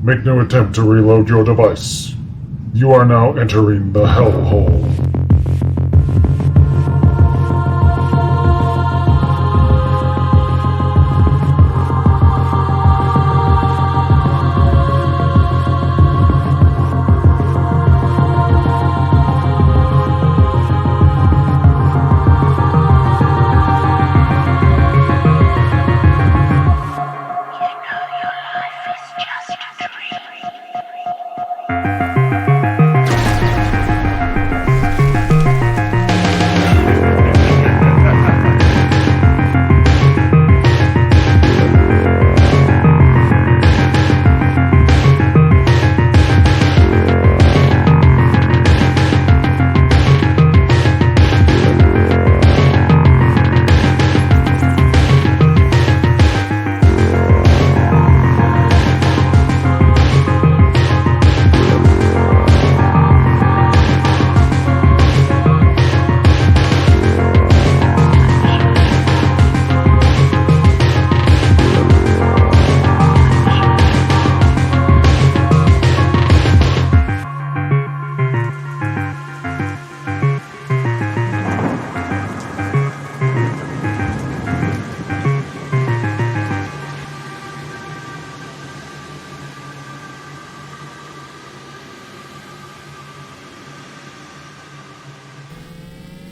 Make no attempt to reload your device. You are now entering the Hellhole.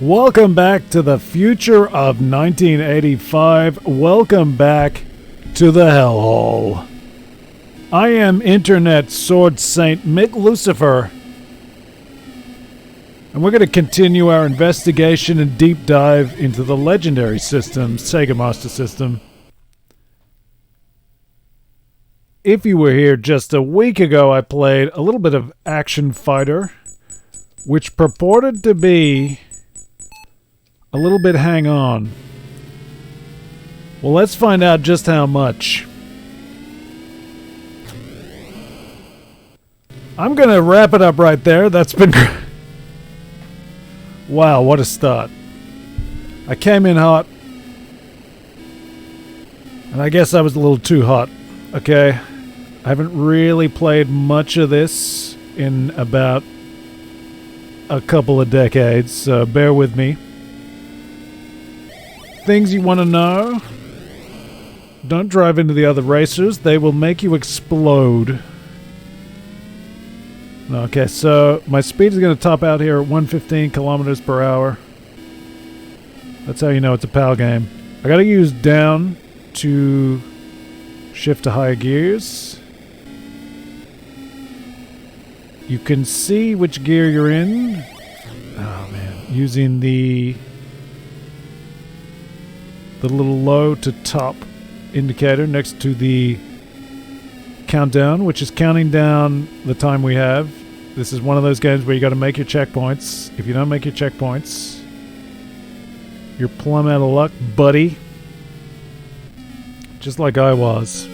Welcome back to the future of 1985. Welcome back to the Hellhole. I am Internet Sword Saint Mick Lucifer, and we're going to continue our investigation and deep dive into the legendary system, Sega Master System. If you were here just a week ago, I played a little bit of Action Fighter, which purported to be a little bit hang on. Well, let's find out just how much. I'm going to wrap it up right there. That's been wow, what a start. I came in hot, and I guess I was a little too hot. Okay, I haven't really played much of this in about a couple of decades, so bear with me. Things you want to know: don't drive into the other racers, they will make you explode. Okay, so my speed is going to top out here at 115 kilometers per hour. That's how you know it's a PAL game. I got to use down to shift to higher gears. You can see which gear you're in. Oh man, using the little low to top indicator next to the countdown, which is counting down the time we have. This is one of those games where you got to make your checkpoints. If you don't make your checkpoints, you're plumb out of luck, buddy. Just like I was.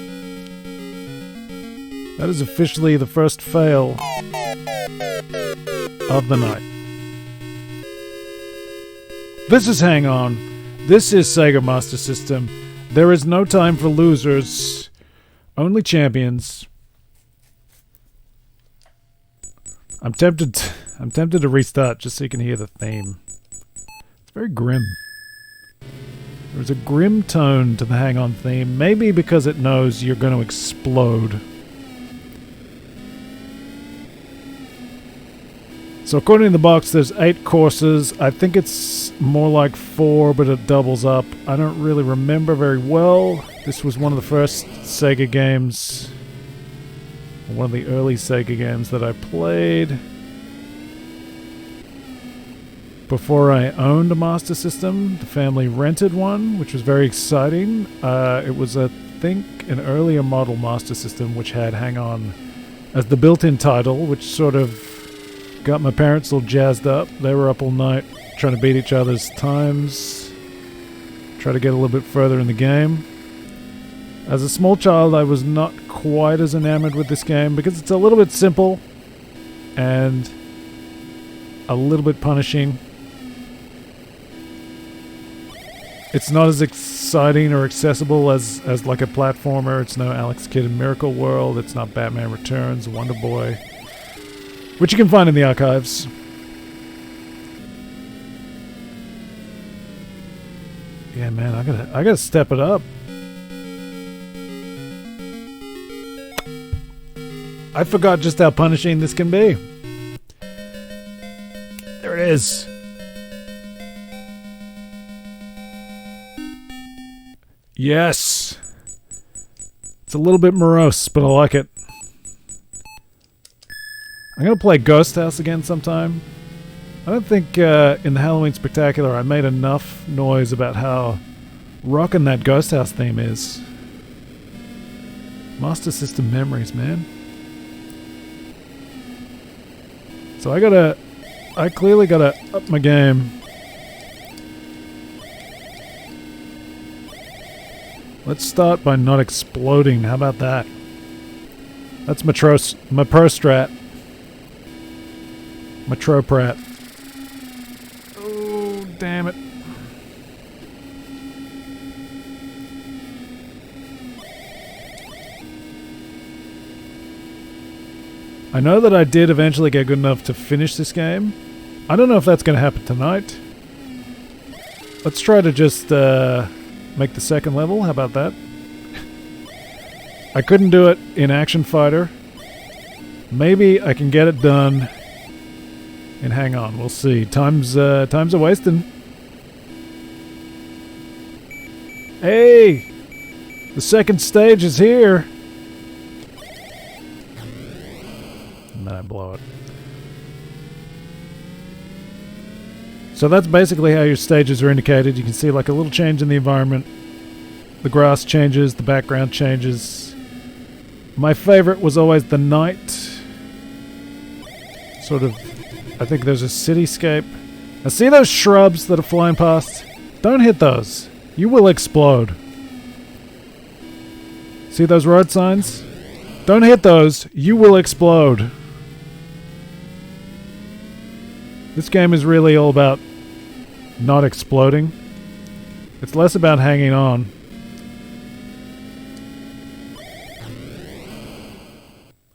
That is officially the first fail of the night. This is Hang On. This is Sega Master System. There is no time for losers, only champions. I'm tempted to restart just so you can hear the theme. It's very grim. There's a grim tone to the Hang On theme, maybe because it knows you're going to explode. So according to the box, there's 8 courses. I think it's more like 4, but it doubles up. I don't really remember very well. This was one of the first Sega games, one of the early Sega games that I played before I owned a Master System. The family rented one, which was very exciting. It was, I think, an earlier model Master System, which had Hang On as the built-in title, which sort of got my parents all jazzed up. They were up all night trying to beat each other's times, try to get a little bit further in the game. As a small child, I was not quite as enamored with this game because it's a little bit simple and a little bit punishing. It's not as exciting or accessible as like a platformer. It's no Alex Kidd in Miracle World. It's not Batman Returns, Wonder Boy, which you can find in the archives. Yeah, man, I gotta step it up. I forgot just how punishing this can be. There it is. Yes. It's a little bit morose, but I like it. I'm going to play Ghost House again sometime. I don't think in the Halloween Spectacular I made enough noise about how rockin' that Ghost House theme is. Master System memories, man. So I clearly gotta up my game. Let's start by not exploding. How about that? That's my pro strat. My troprat. Oh, damn it. I know that I did eventually get good enough to finish this game. I don't know if that's going to happen tonight. Let's try to just make the second level. How about that? I couldn't do it in Action Fighter. Maybe I can get it done in Hang On. We'll see. Time's a wasting. Hey! The second stage is here! And then I blow it. So that's basically how your stages are indicated. You can see like a little change in the environment. The grass changes, the background changes. My favorite was always the night. Sort of, I think there's a cityscape. Now see those shrubs that are flying past? Don't hit those. You will explode. See those road signs? Don't hit those. You will explode. This game is really all about not exploding. It's less about hanging on.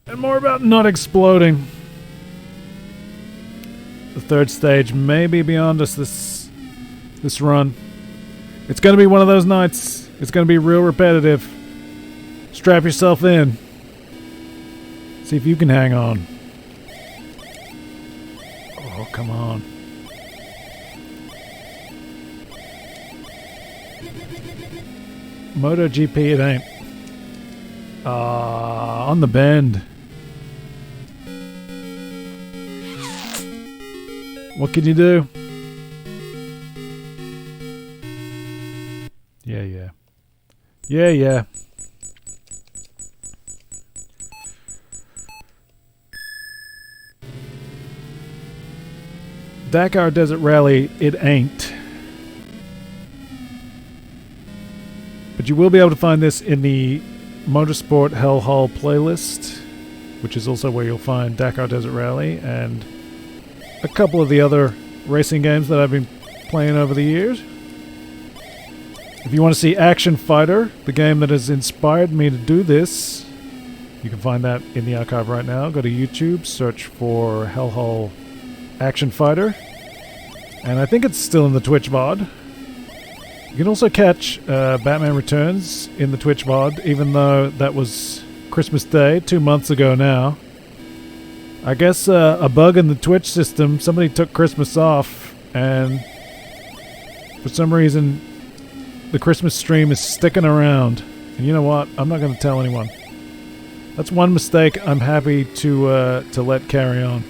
And more about not exploding. The third stage may be beyond us this run. It's going to be one of those nights. It's going to be real repetitive. Strap yourself in. See if you can hang on. Oh, come on. MotoGP it ain't. On the bend. What can you do? Yeah. Dakar Desert Rally, it ain't. But you will be able to find this in the Motorsport Hellhole playlist, which is also where you'll find Dakar Desert Rally and a couple of the other racing games that I've been playing over the years. If you want to see Action Fighter, the game that has inspired me to do this, you can find that in the archive right now. Go to YouTube, search for Hellhole Action Fighter, and I think it's still in the Twitch VOD. You can also catch Batman Returns in the Twitch VOD, even though that was Christmas Day, 2 months ago now. I guess a bug in the Twitch system, somebody took Christmas off, and for some reason the Christmas stream is sticking around. And you know what? I'm not going to tell anyone. That's one mistake I'm happy to let carry on.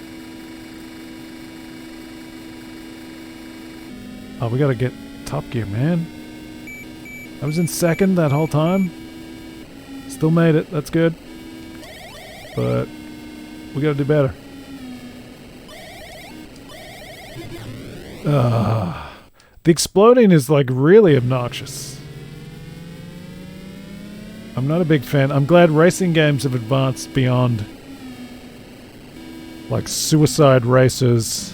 Oh, we got to get Top Gear, man. I was in second that whole time. Still made it. That's good. But we gotta do better. The exploding is like really obnoxious. I'm not a big fan. I'm glad racing games have advanced beyond like suicide races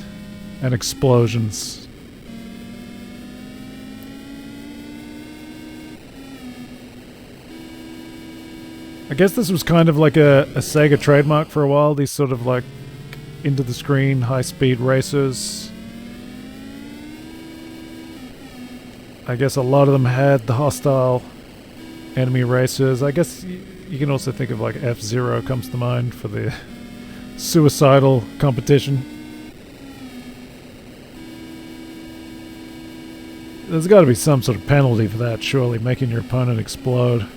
and explosions. I guess this was kind of like a Sega trademark for a while, these sort of like into the screen high-speed racers. I guess a lot of them had the hostile enemy racers. I guess you can also think of like F-Zero comes to mind for the suicidal competition. There's got to be some sort of penalty for that, surely, making your opponent explode.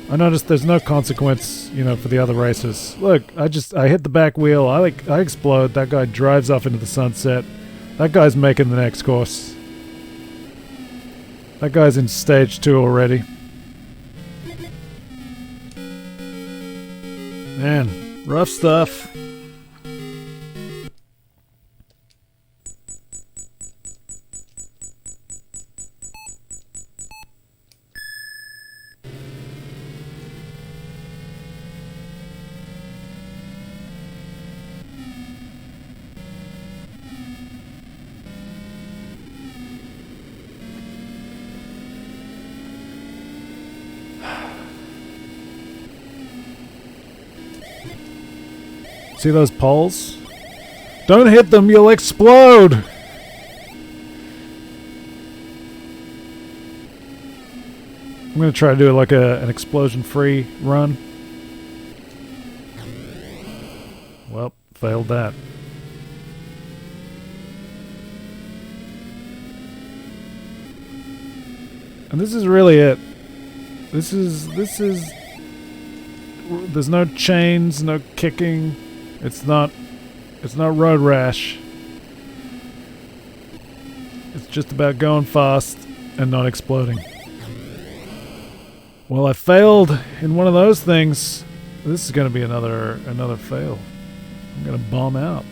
I noticed there's no consequence, you know, for the other racers. Look, I hit the back wheel, I explode, that guy drives off into the sunset. That guy's making the next course. That guy's in stage 2 already. Man, rough stuff. See those poles? Don't hit them, you'll explode! I'm gonna try to do like an explosion-free run. Well, failed that. And this is really it. This is... There's no chains, no kicking. It's not road rash. It's just about going fast and not exploding. Well, I failed in one of those things. This is going to be another fail. I'm going to bomb out.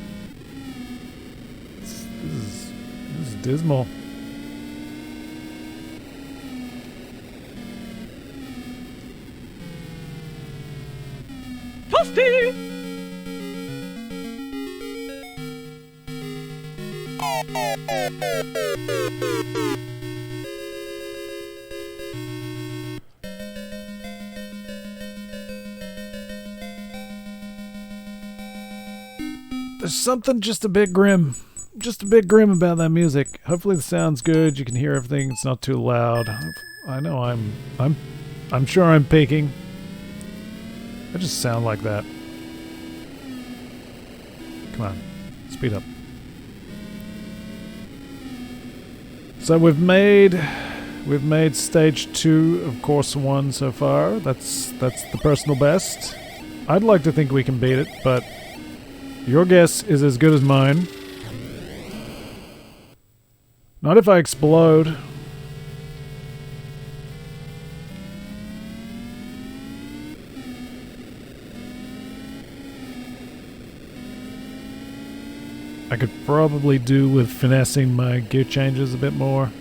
This is dismal. Toasty! There's something just a bit grim. Just a bit grim about that music. Hopefully the sound's good, you can hear everything, it's not too loud. I know I'm sure I'm peaking. I just sound like that. Come on, speed up. So we've made stage 2 of course 1 so far. That's the personal best. I'd like to think we can beat it, but your guess is as good as mine. Not if I explode. I could probably do with finessing my gear changes a bit more.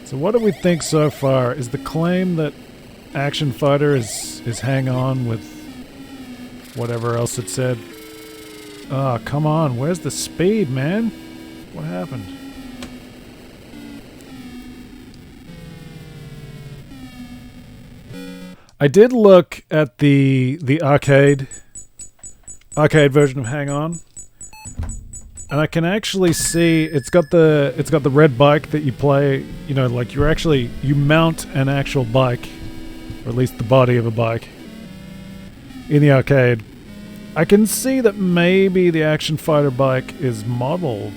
So what do we think so far? Is the claim that Action Fighter is hang on with whatever else it said? Oh, come on. Where's the speed, man? What happened? I did look at the arcade version of Hang On, and I can actually see it's got the red bike that you play. You know, like you mount an actual bike, or at least the body of a bike, in the arcade. I can see that maybe the Action Fighter bike is modeled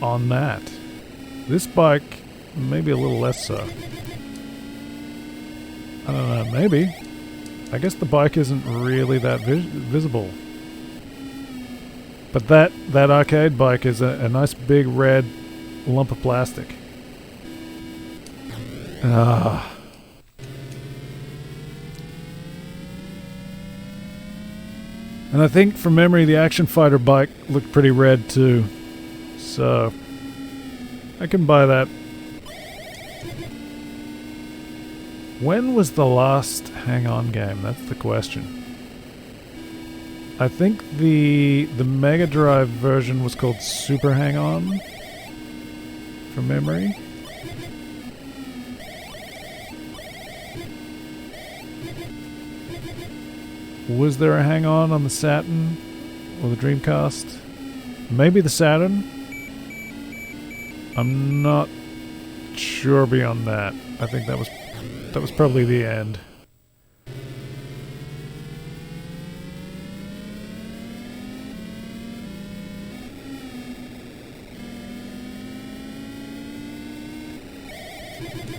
on that. This bike, maybe a little less so. I don't know, maybe. I guess the bike isn't really that visible. But that arcade bike is a nice big red lump of plastic. Ah. And I think from memory the Action Fighter bike looked pretty red too. So I can buy that. When was the last Hang On game? That's the question. I think the Mega Drive version was called Super Hang On, from memory. Was there a Hang On the Saturn or the Dreamcast? Maybe the Saturn? I'm not sure beyond that. I think that was probably the end.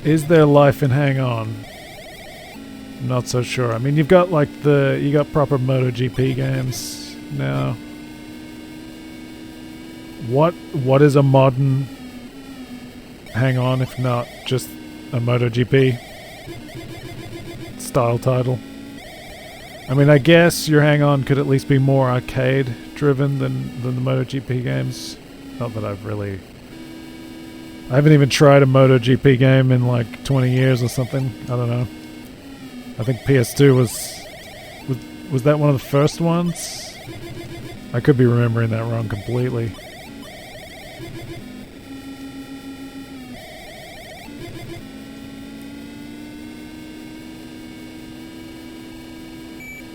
Is there life in Hang On? Not so sure. I mean, you've got like you got proper MotoGP games now. What is a modern Hang On if not just a MotoGP style title? I mean, I guess your Hang On could at least be more arcade driven than the MotoGP games. Not that I haven't even tried a MotoGP game in like 20 years or something. I don't know. I think PS2 was that one of the first ones? I could be remembering that wrong completely.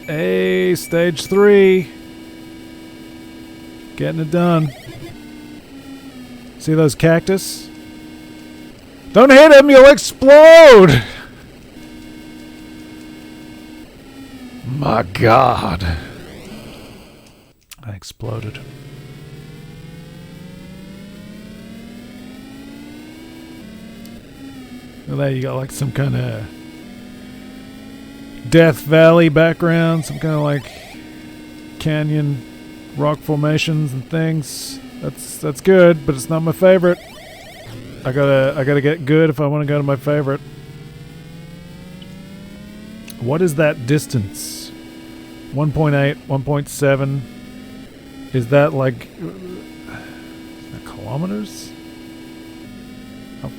Hey, stage 3. Getting it done. See those cactus? Don't hit him, you'll explode! My God. I exploded. Well, there you got like some kind of Death Valley background, some kind of like canyon rock formations and things. That's good, but it's not my favorite. I gotta get good if I want to go to my favorite. What is that distance? 1.8, 1.7. Is that like kilometers? Oh.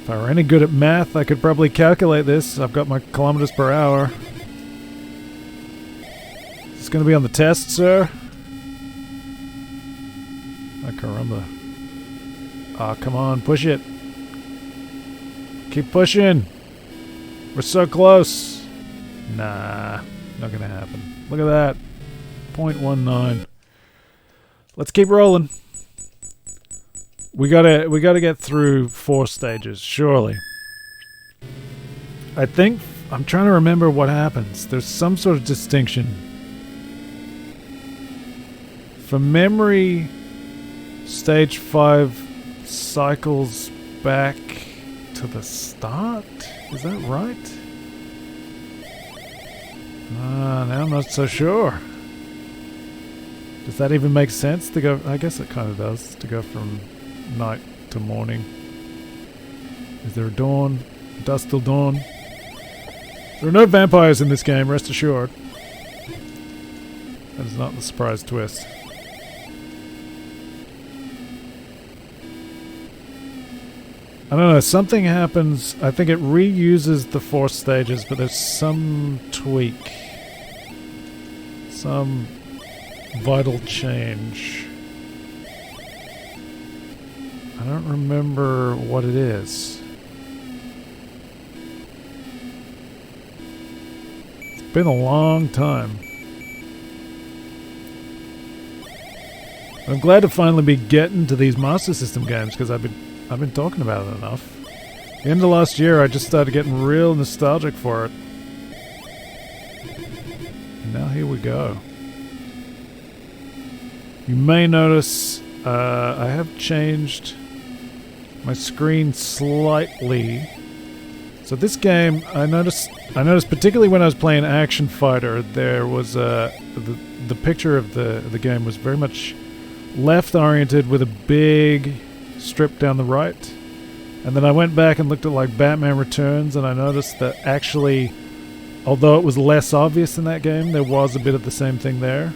If I were any good at math, I could probably calculate this. I've got my kilometers per hour. Is this going to be on the test, sir? Ah, caramba. Ah, come on, push it. Keep pushing. We're so close. Nah, not gonna happen. Look at that. 0.19. Let's keep rolling. We gotta get through 4 stages, surely. I think I'm trying to remember what happens. There's some sort of distinction. From memory, stage 5 cycles back to the start? Is that right? Now I'm not so sure. Does that even make sense to go? I guess it kind of does, to go from night to morning. Is there a dawn? Dusk till dawn? There are no vampires in this game, rest assured. That is not the surprise twist. I don't know, something happens. I think it reuses the 4 stages, but there's some tweak. Some vital change. I don't remember what it is. It's been a long time. I'm glad to finally be getting to these Master System games, because I've been talking about it enough. The end of last year, I just started getting real nostalgic for it. And now here we go. You may notice I have changed my screen slightly. So this game, I noticed particularly when I was playing Action Fighter, there was the picture of the game was very much left-oriented with a big strip down the right. And then I went back and looked at like Batman Returns, and I noticed that actually, although it was less obvious in that game, there was a bit of the same thing there.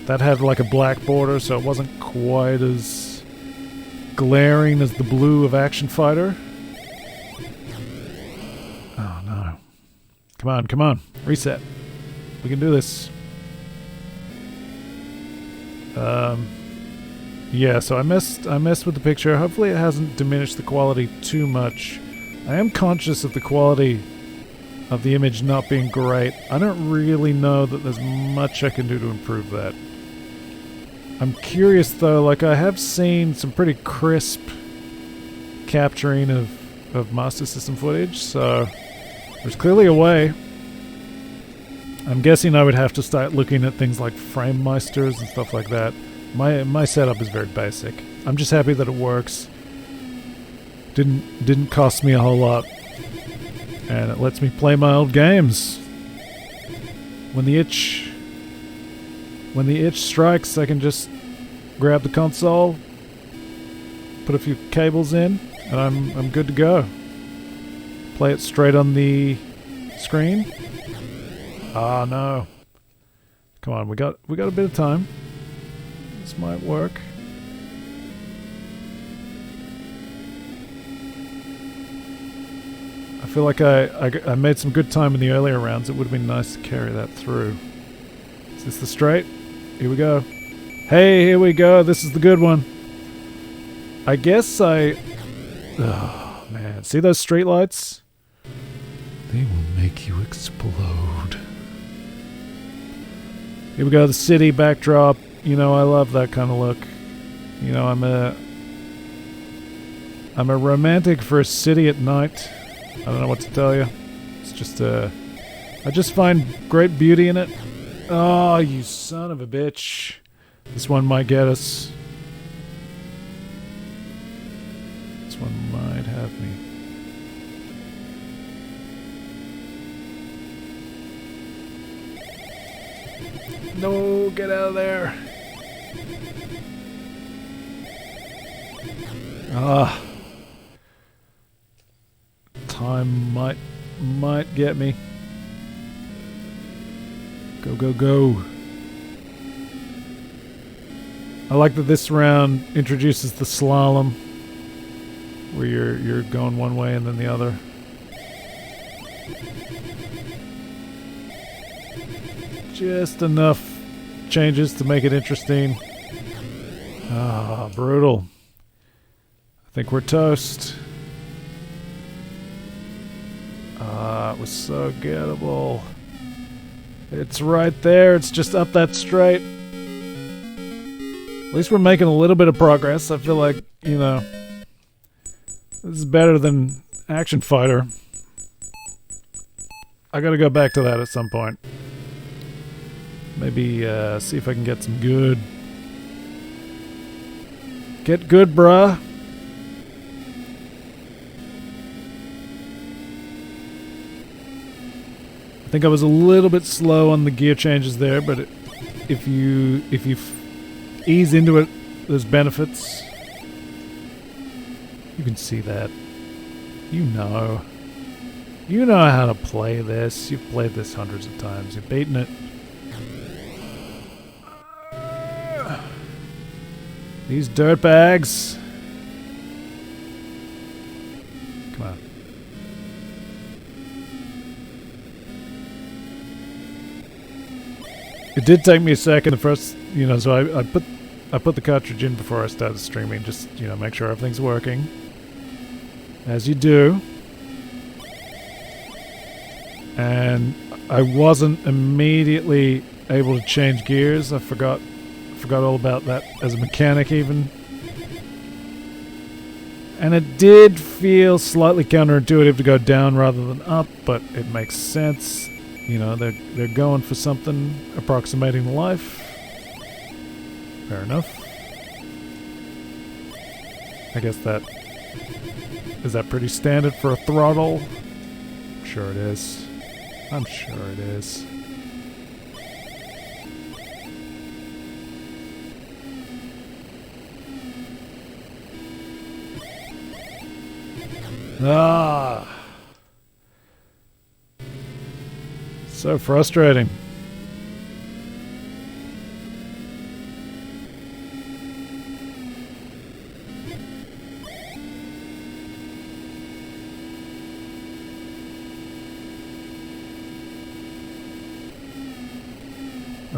That had like a black border, so it wasn't quite as glaring as the blue of Action Fighter. Come on, come on. Reset. We can do this. Yeah, so I messed with the picture. Hopefully it hasn't diminished the quality too much. I am conscious of the quality of the image not being great. I don't really know that there's much I can do to improve that. I'm curious though, like I have seen some pretty crisp capturing of Master System footage, so there's clearly a way. I'm guessing I would have to start looking at things like frame meisters and stuff like that. My setup is very basic. I'm just happy that it works. Didn't cost me a whole lot. And it lets me play my old games. When the itch strikes, I can just grab the console, put a few cables in, and I'm good to go. Play it straight on the screen. Ah, no. Come on, we got a bit of time. This might work. I feel like I made some good time in the earlier rounds. It would have been nice to carry that through. Is this the straight? Here we go. Hey, here we go. This is the good one. I guess oh, man. See those streetlights? They will make you explode. Here we go, the city backdrop. You know, I love that kind of look. You know, I'm a romantic for a city at night. I don't know what to tell you. It's just I just find great beauty in it. Oh, you son of a bitch. This one might get us. This one might have me. No, get out of there. Ah. Time might get me. Go, go, go. I like that this round introduces the slalom, where you're going one way and then the other. Just enough changes to make it interesting. Ah, brutal. I think we're toast. Ah, it was so gettable. It's right there. It's just up that straight. At least we're making a little bit of progress. I feel like, you know, this is better than Action Fighter. I gotta go back to that at some point. Maybe see if I can get some good. Get good, bruh. I think I was a little bit slow on the gear changes there, but if you ease into it, there's benefits. You can see that. You know how to play this. You've played this hundreds of times. You've beaten it. These dirtbags. Come on. It did take me a second. The first, you know, so I put the cartridge in before I started streaming, just, you know, make sure everything's working. As you do. And I wasn't immediately able to change gears. I forgot all about that as a mechanic even. And it did feel slightly counterintuitive to go down rather than up, but it makes sense. You know, they're going for something approximating life. Fair enough. I guess is that pretty standard for a throttle? I'm sure it is. I'm sure it is. Ah. So frustrating.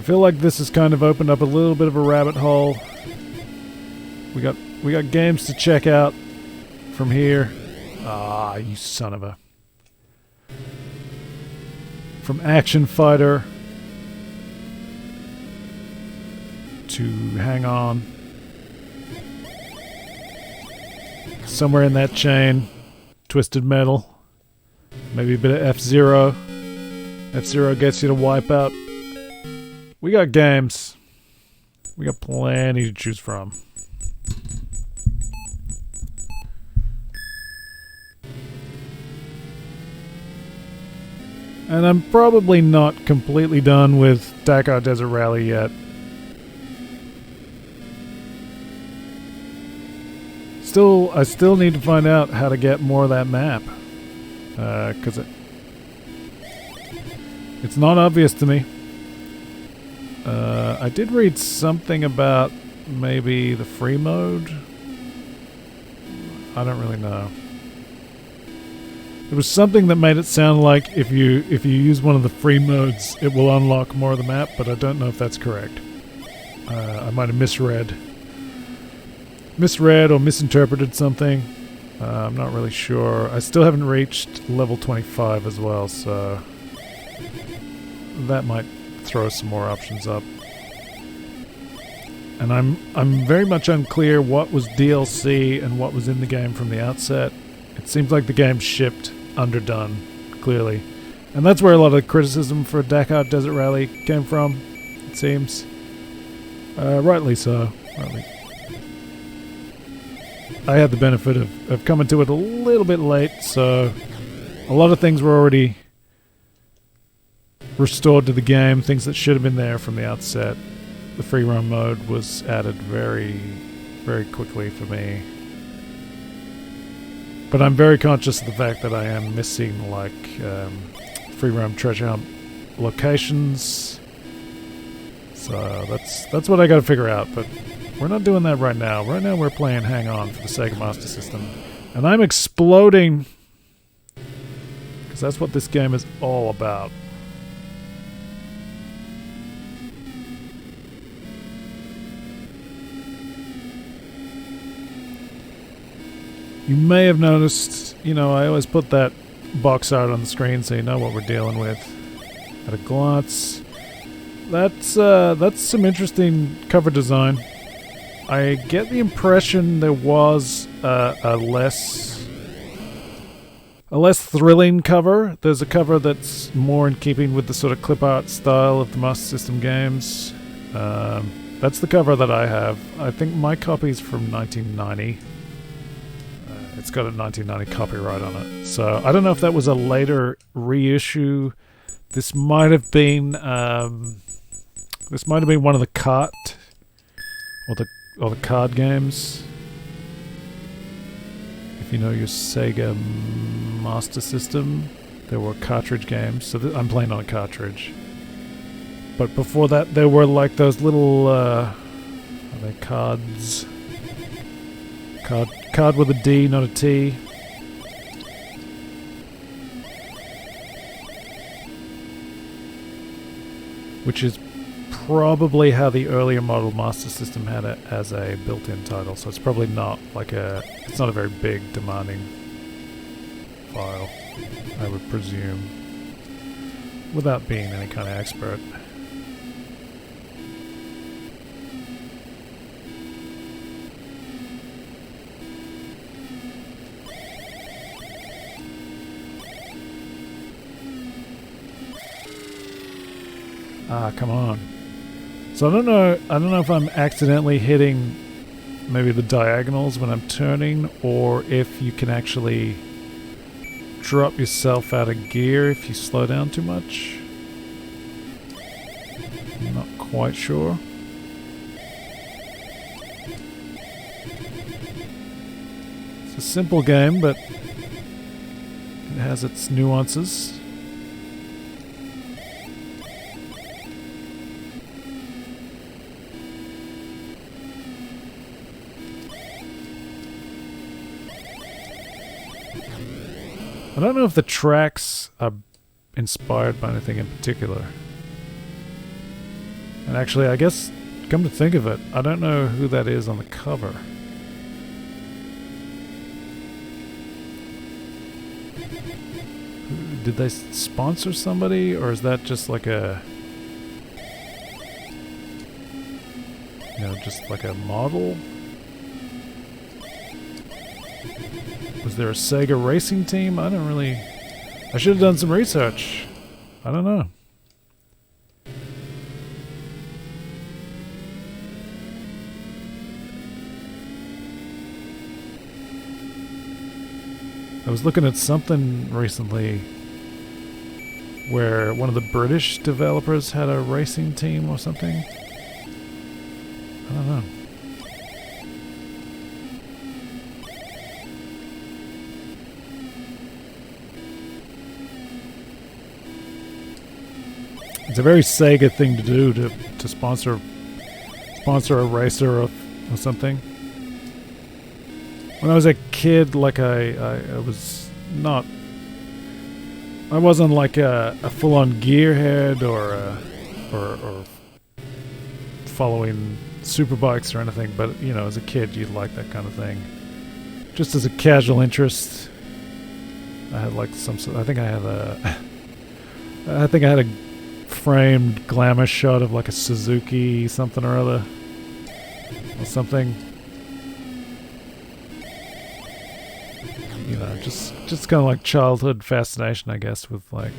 I feel like this has kind of opened up a little bit of a rabbit hole. We got games to check out from here. Ah, you son of a... From Action Fighter to Hang On. Somewhere in that chain, Twisted Metal. Maybe a bit of F-Zero. F-Zero gets you to Wipeout. We got games. We got plenty to choose from. And I'm probably not completely done with Dakar Desert Rally yet. I still need to find out how to get more of that map. Because it's not obvious to me. I did read something about maybe the free mode. I don't really know. There was something that made it sound like if you use one of the free modes, it will unlock more of the map, but I don't know if that's correct. I might have misread or misinterpreted something. I'm not really sure. I still haven't reached level 25 as well, so that might throw some more options up. And I'm very much unclear what was DLC and what was in the game from the outset. It seems like the game shipped underdone, clearly. And that's where a lot of the criticism for Dakar Desert Rally came from, it seems. Rightly so. Rightly. I had the benefit of coming to it a little bit late, so a lot of things were already restored to the game, things that should have been there from the outset. The free roam mode was added very, very quickly for me. But I'm very conscious of the fact that I am missing, like, free roam treasure hunt locations. So that's what I gotta figure out, but we're not doing that right now. Right now we're playing Hang On for the Sega Master System. And I'm exploding, because that's what this game is all about. You may have noticed, you know, I always put that box art on the screen so you know what we're dealing with at a glance. That's some interesting cover design. I get the impression there was a less thrilling cover. There's a cover that's more in keeping with the sort of clip art style of the Master System games. That's the cover that I have. I think my copy's from 1990. It's got a 1990 copyright on it. So I don't know if that was a later reissue. This might have been one of the cart or the card games. If you know your Sega Master System, there were cartridge games. So I'm playing on a cartridge. But before that, there were like those little are they cards? Card with a D, not a T. Which is probably how the earlier model Master System had it as a built-in title. So it's probably not like it's not a very big, demanding file, I would presume, without being any kind of expert. Ah, come on. So I don't know if I'm accidentally hitting maybe the diagonals when I'm turning, or if you can actually drop yourself out of gear if you slow down too much. I'm not quite sure. It's a simple game, but it has its nuances. I don't know if the tracks are inspired by anything in particular. And actually, I guess, come to think of it, I don't know who that is on the cover. Did they sponsor somebody, or is that just like a... You know, just like a model? Was there a Sega racing team? I don't really... I should have done some research. I don't know. I was looking at something recently where one of the British developers had a racing team or something. I don't know. It's a very Sega thing to do to sponsor a racer or something. When I was a kid, like I was not... I wasn't like a full-on gearhead or following superbikes or anything, but you know, as a kid, you'd like that kind of thing. Just as a casual interest, I had like some. I think I had a framed glamour shot of like a Suzuki something or other, or something. You know, just kind of like childhood fascination, I guess, with like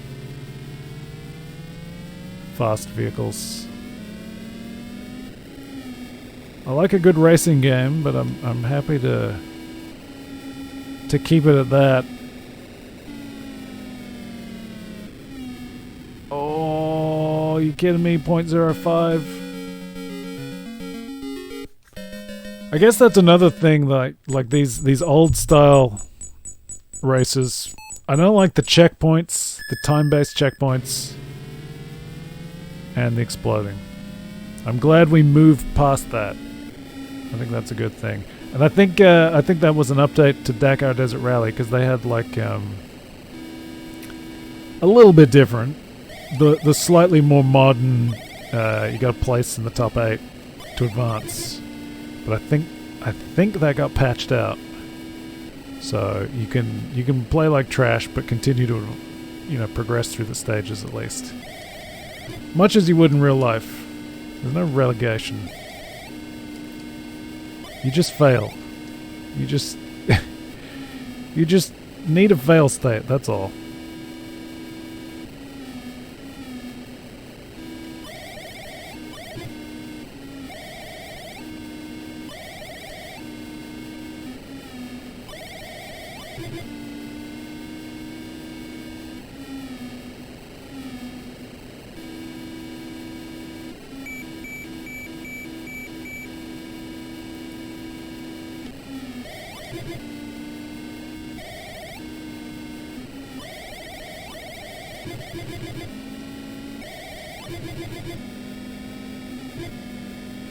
fast vehicles. I like a good racing game, but I'm happy to keep it at that. Oh, you kidding me? 0.05. I guess that's another thing, like these old style races. I don't like the checkpoints, the time-based checkpoints, and the exploding. I'm glad we moved past that. I think that's a good thing. And I think that was an update to Dakar Desert Rally, because they had like a little bit different. The slightly more modern, you got a place in the top 8 to advance. But I think that got patched out. So you can play like trash, but continue to, you know, progress through the stages at least. Much as you would in real life. There's no relegation. You just fail. You just you just need a fail state, that's all.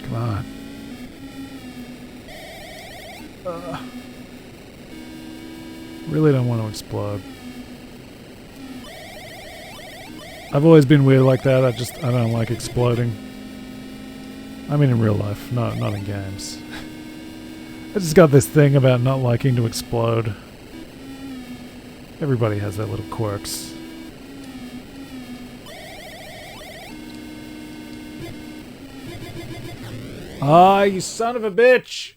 Come on. Really don't want to explode. I've always been weird like that. I don't like exploding. I mean in real life, not in games. I just got this thing about not liking to explode. Everybody has their little quirks. Ah, you son of a bitch!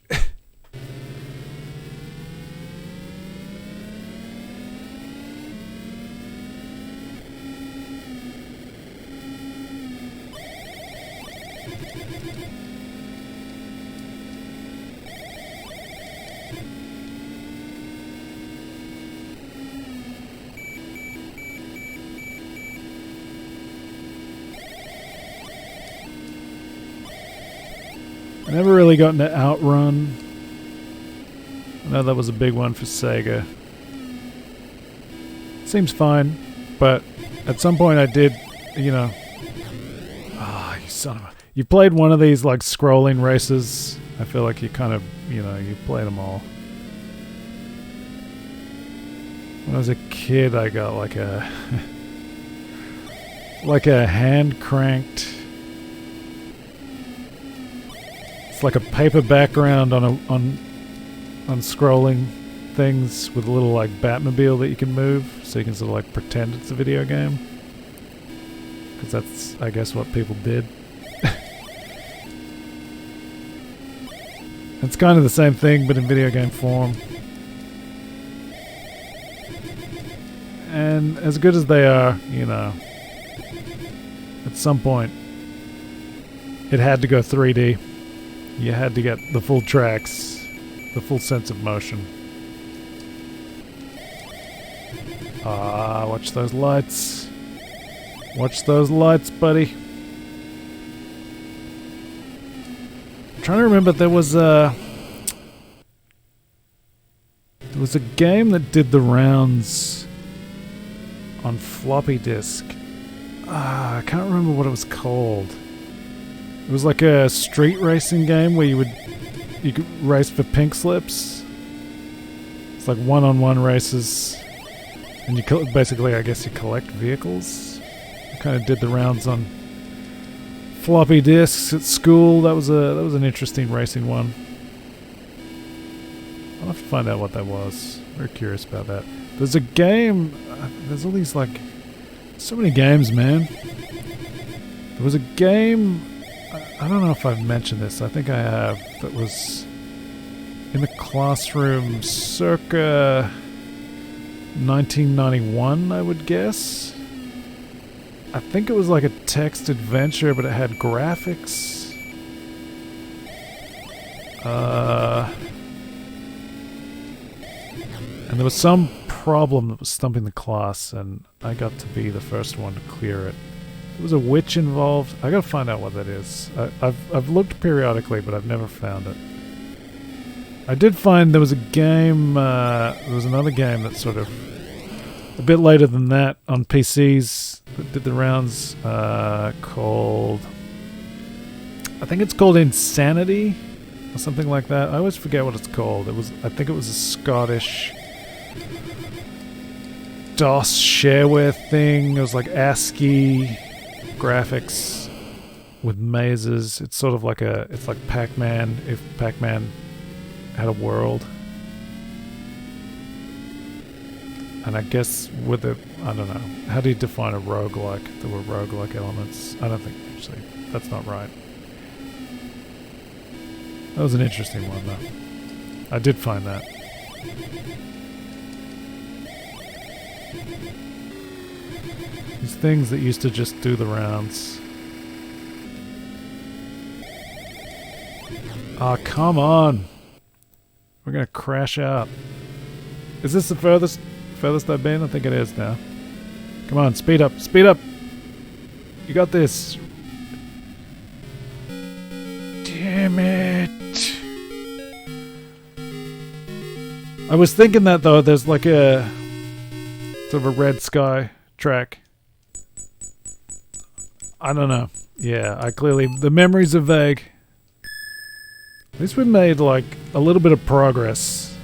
I never really got into Outrun. I know that was a big one for Sega. Seems fine, but at some point I did, you know... Ah, you son of a... You played one of these, like, scrolling races. I feel like you kind of, you know, you played them all. When I was a kid, I got, like a... like a hand-cranked like a paper background on scrolling things with a little like Batmobile that you can move, so you can sort of like pretend it's a video game. Because that's, I guess, what people did. It's kind of the same thing, but in video game form. And as good as they are, you know, at some point, it had to go 3D. You had to get the full tracks, the full sense of motion. Ah, watch those lights. Watch those lights, buddy. I'm trying to remember, there was a game that did the rounds on floppy disk. I can't remember what it was called. It was like a street racing game where you could race for pink slips. It's like one-on-one races, and you basically, I guess, you collect vehicles. I kind of did the rounds on floppy disks at school. That was an interesting racing one. I'll have to find out what that was. Very curious about that. There's a game. There's all these like, so many games, man. There was a game. I don't know if I've mentioned this. I think I have. That was in the classroom circa 1991, I would guess. I think it was like a text adventure, but it had graphics. And there was some problem that was stumping the class, and I got to be the first one to clear it. There was a witch involved. I gotta find out what that is. I've looked periodically, but I've never found it. I did find there was a game, there was another game that sort of, a bit later than that, on PCs, that did the rounds, called, I think it's called Insanity, or something like that. I always forget what it's called. I think it was a Scottish DOS shareware thing. It was like ASCII graphics with mazes. It's sort of like it's like Pac-Man, if Pac-Man had a world. And I guess with it, I don't know. How do you define a roguelike? There were roguelike elements. I don't think, actually, that's not right. That was an interesting one, though. I did find that. These things that used to just do the rounds. Ah, come on! We're gonna crash out. Is this the furthest I've been? I think it is now. Come on, speed up, speed up! You got this! Damn it! I was thinking that though, there's like a sort of a red sky track. I don't know. Yeah, the memories are vague. At least we made like a little bit of progress.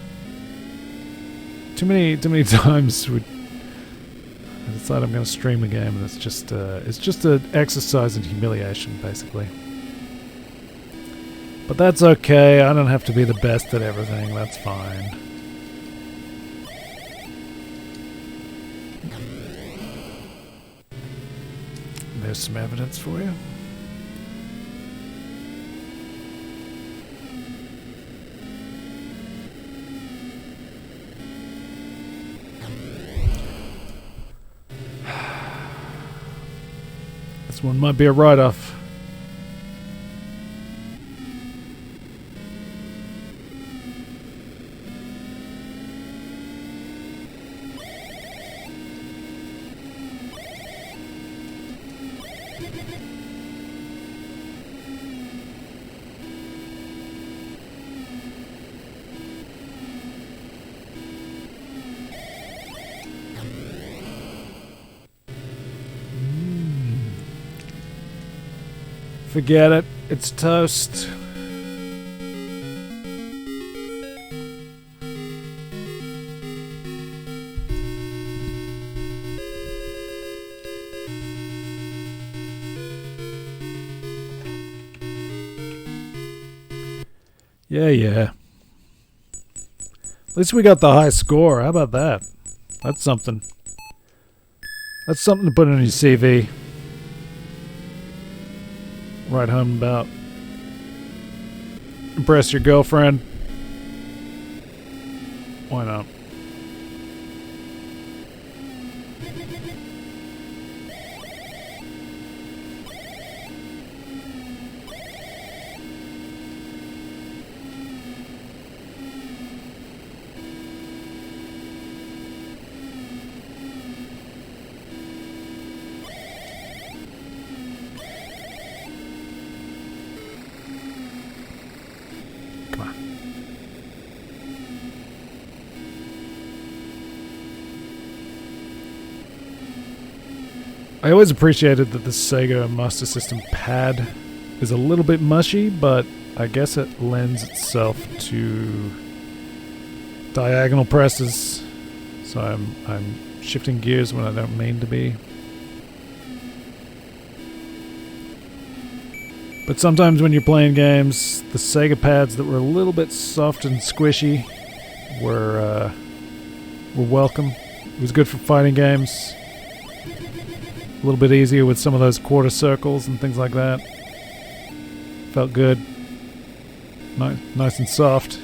Too many times I decide I'm going to stream a game and it's just an exercise in humiliation, basically. But that's okay. I don't have to be the best at everything. That's fine. There's some evidence for you. This one might be a write-off. Forget it. It's toast. Yeah. At least we got the high score. How about that? That's something. That's something to put on your CV. Write home about. Impress your girlfriend. Why not? Come on. I always appreciated that the Sega Master System pad is a little bit mushy, but I guess it lends itself to diagonal presses. So I'm shifting gears when I don't mean to be. But sometimes when you're playing games, the Sega pads that were a little bit soft and squishy were welcome. It was good for fighting games. A little bit easier with some of those quarter circles and things like that. Felt good. Nice and soft.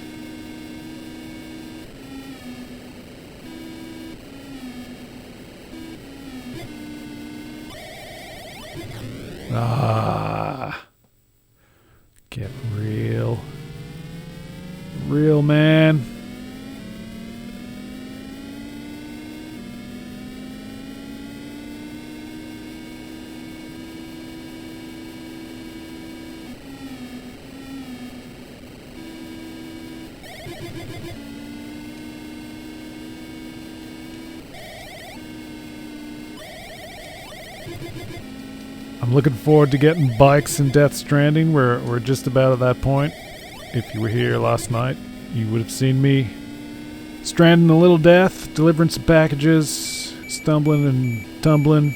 Get real. Real, man. I'm looking forward to getting bikes in Death Stranding. We're just about at that point. If you were here last night, you would have seen me stranding a little death, delivering some packages, stumbling and tumbling,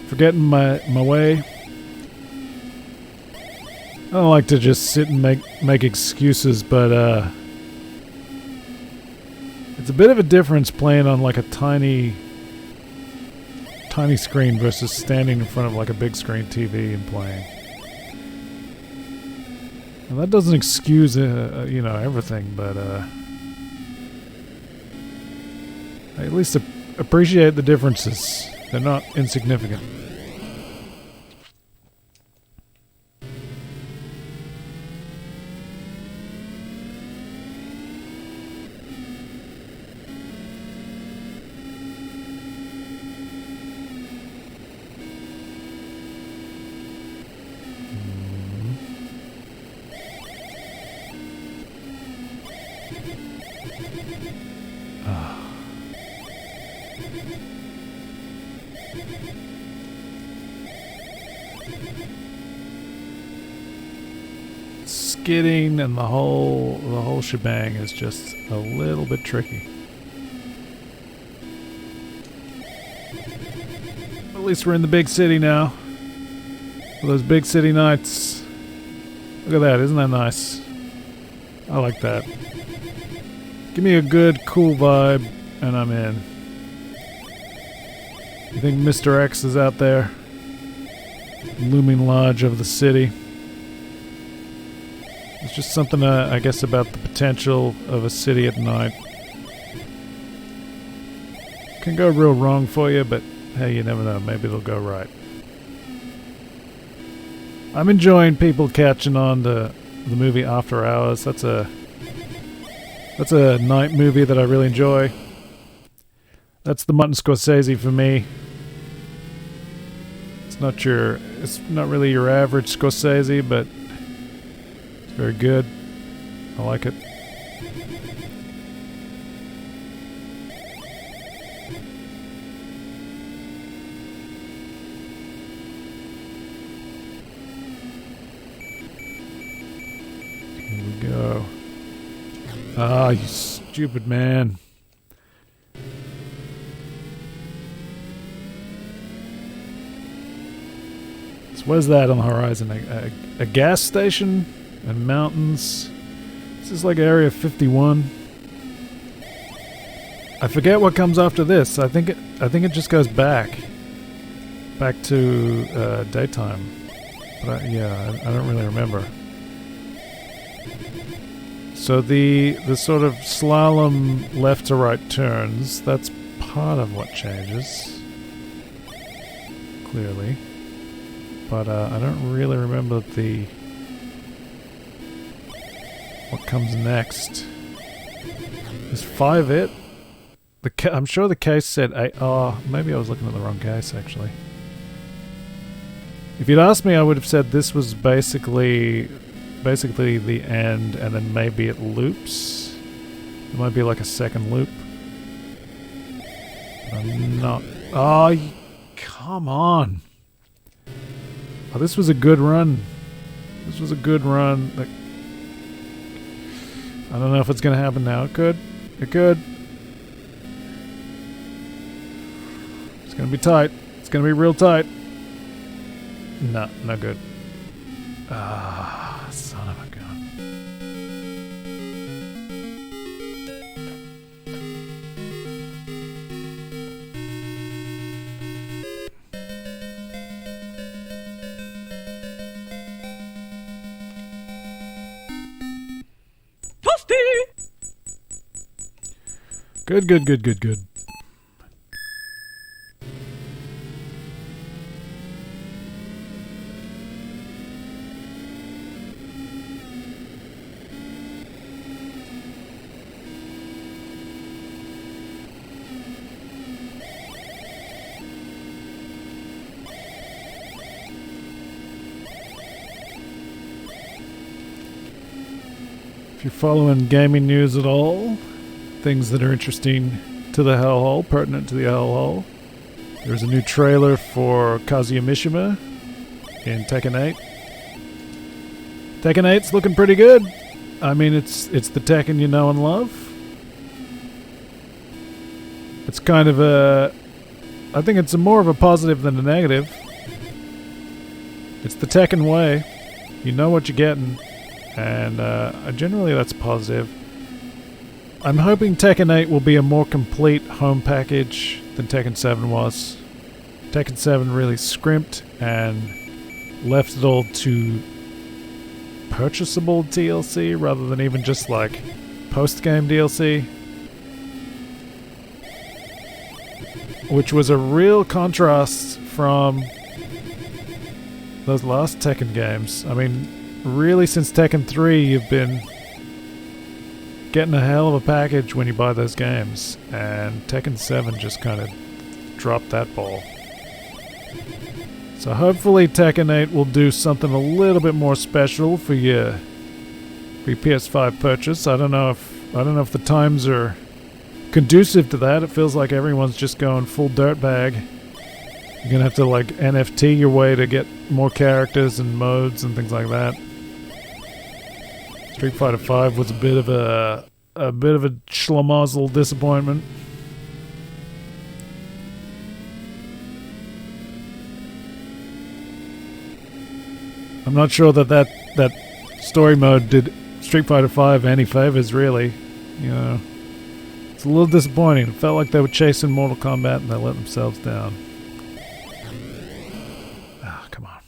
forgetting my way. I don't like to just sit and make excuses, but it's a bit of a difference playing on like a tiny screen versus standing in front of like a big screen TV and playing. And that doesn't excuse everything, but I at least appreciate the differences. They're not insignificant. Skidding and the whole shebang is just a little bit tricky. At least we're in the big city now. For those big city nights. Look at that, isn't that nice? I like that. Give me a good, cool vibe, and I'm in. You think Mr. X is out there? Looming large over the city. It's just something, I guess, about the potential of a city at night. Can go real wrong for you, but hey, you never know. Maybe it'll go right. I'm enjoying people catching on to the movie After Hours. That's a night movie that I really enjoy. That's the Martin Scorsese for me. It's not really your average Scorsese, but it's very good. I like it. Here we go. Ah, you stupid man. So what is that on the horizon? A gas station and mountains. This is like Area 51. I forget what comes after this. I think it just goes back to daytime. But I don't really remember. So the sort of slalom left to right turns, that's part of what changes. Clearly. But I don't really remember what comes next. Is 5 it? I'm sure the case said 8. Oh, maybe I was looking at the wrong case, actually. If you'd asked me, I would have said this was basically the end, and then maybe it loops. It might be like a second loop. I'm not... Oh, come on! Oh, this was a good run. This was a good run. Like, I don't know if it's going to happen now. It could. It could. It's going to be tight. It's going to be real tight. No, no good. Ah, son of a gun. Good, good, good, good, good. If you're following gaming news at all, things that are interesting to the Hellhole, pertinent to the Hellhole. There's a new trailer for Kazuya Mishima in Tekken 8. Tekken 8's looking pretty good. I mean, it's the Tekken you know and love. It's kind of I think it's more of a positive than a negative. It's the Tekken way. You know what you're getting. And generally that's positive. I'm hoping Tekken 8 will be a more complete home package than Tekken 7 was. Tekken 7 really scrimped and left it all to purchasable DLC rather than even just like post-game DLC. Which was a real contrast from those last Tekken games. I mean, really, since Tekken 3, you've been getting a hell of a package when you buy those games, and Tekken 7 just kind of dropped that ball. So hopefully Tekken 8 will do something a little bit more special for your PS5 purchase. I don't know if the times are conducive to that. It feels like everyone's just going full dirtbag. You're gonna have to like NFT your way to get more characters and modes and things like that. Street Fighter V was a bit of a schlemazel disappointment. I'm not sure that story mode did Street Fighter V any favors, really. You know, it's a little disappointing. It felt like they were chasing Mortal Kombat and they let themselves down. Ah, come on.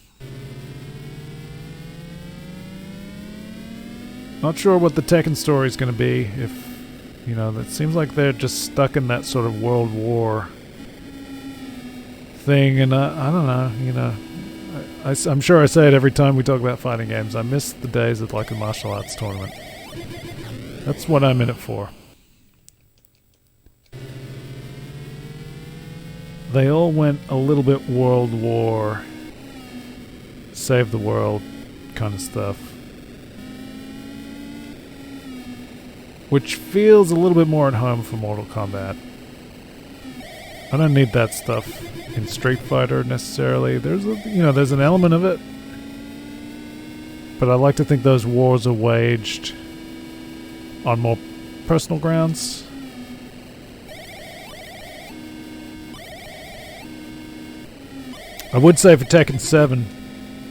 Not sure what the Tekken story is going to be. If, you know, it seems like they're just stuck in that sort of World War thing, and I don't know, you know. I'm sure I say it every time we talk about fighting games. I miss the days of like a martial arts tournament. That's what I'm in it for. They all went a little bit World War, save the world kind of stuff. Which feels a little bit more at home for Mortal Kombat. I don't need that stuff in Street Fighter necessarily. There's there's an element of it, but I like to think those wars are waged on more personal grounds. I would say for Tekken 7,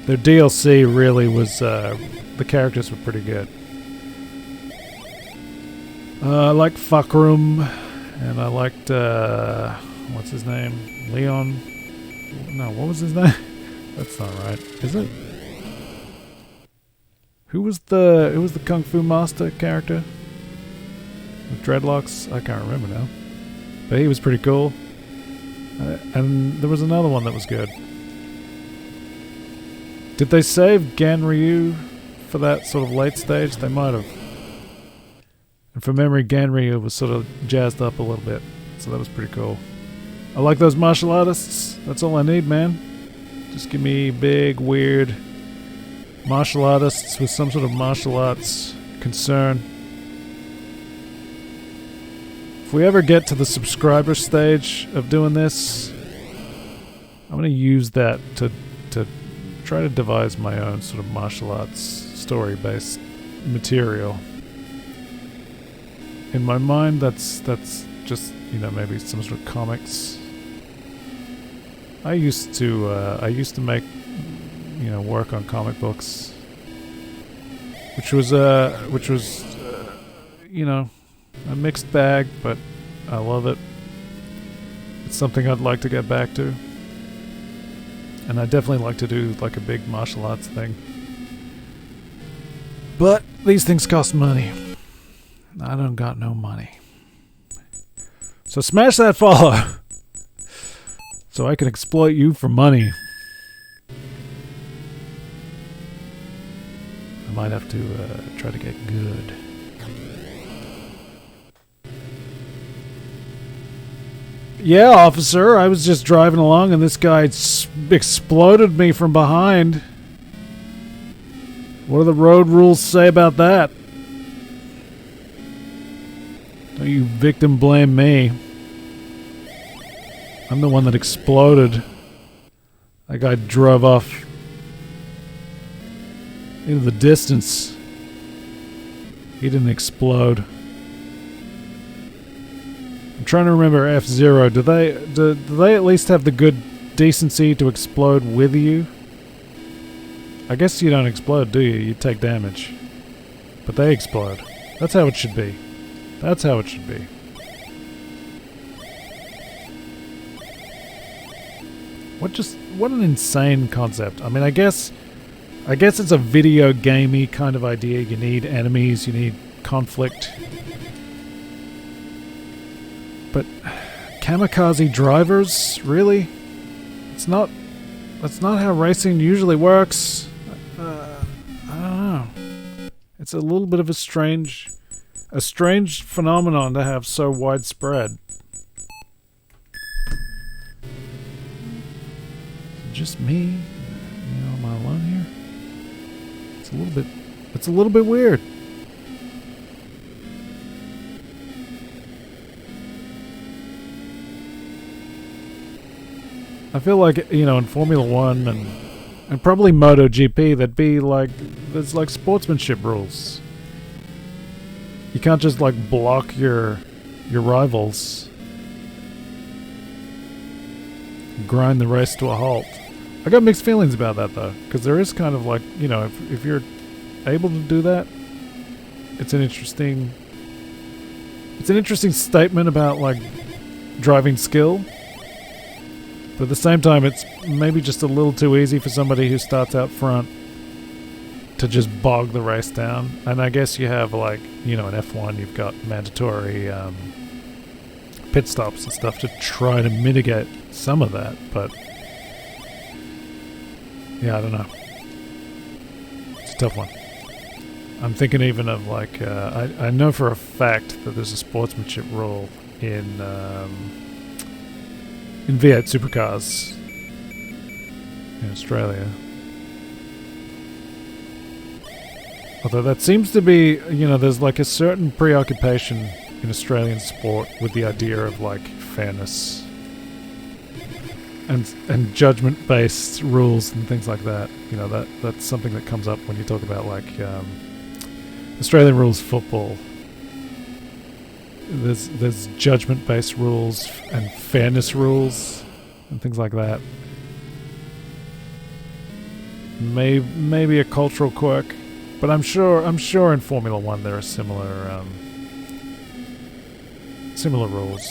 their DLC really was the characters were pretty good. I liked Fuckroom, and I liked what's his name? Leon. No, what was his name? That's not right, is it? Who was the Kung Fu Master character with dreadlocks? I can't remember now, but he was pretty cool. And there was another one that was good. Did they save Ganryu for that sort of late stage? They might have. And from memory, Ganryu was sort of jazzed up a little bit, so that was pretty cool. I like those martial artists. That's all I need, man. Just give me big, weird martial artists with some sort of martial arts concern. If we ever get to the subscriber stage of doing this, I'm going to use that to try to devise my own sort of martial arts story-based material. In my mind, that's just, maybe some sort of comics. I used to make, work on comic books, which was a mixed bag, but I love it. It's something I'd like to get back to. And I definitely like to do like a big martial arts thing. But these things cost money. I don't got no money. So smash that follow so I can exploit you for money. I might have to try to get good. Yeah, officer, I was just driving along and this guy exploded me from behind. What do the road rules say about that? Don't you victim blame me. I'm the one that exploded. That guy drove off into the distance. He didn't explode. I'm trying to remember F-Zero. Do they at least have the good decency to explode with you? I guess you don't explode, do you? You take damage. But they explode. That's how it should be. That's how it should be. What an insane concept. I mean, I guess it's a video gamey kind of idea. You need enemies, you need conflict. But kamikaze drivers, really? That's not how racing usually works. I don't know. It's a little bit of a strange phenomenon to have so widespread. Just me? Am I alone here? It's a little bit weird. I feel like, in Formula 1 and probably MotoGP, there's like sportsmanship rules. You can't just like block your rivals. Grind the race to a halt. I got mixed feelings about that though, because there is kind of like, if you're able to do that, it's an interesting statement about like driving skill. But at the same time, it's maybe just a little too easy for somebody who starts out front to just bog the race down. And I guess you have like, in F1, you've got mandatory pit stops and stuff to try to mitigate some of that. But yeah, I don't know. It's a tough one. I'm thinking even of like, I know for a fact that there's a sportsmanship rule in V8 supercars in Australia. Although that seems to be, there's like a certain preoccupation in Australian sport with the idea of like fairness and judgment-based rules and things like that. That's something that comes up when you talk about like Australian rules football. There's judgment-based rules and fairness rules and things like that. Maybe a cultural quirk, but I'm sure in Formula 1 there are similar Similar rules.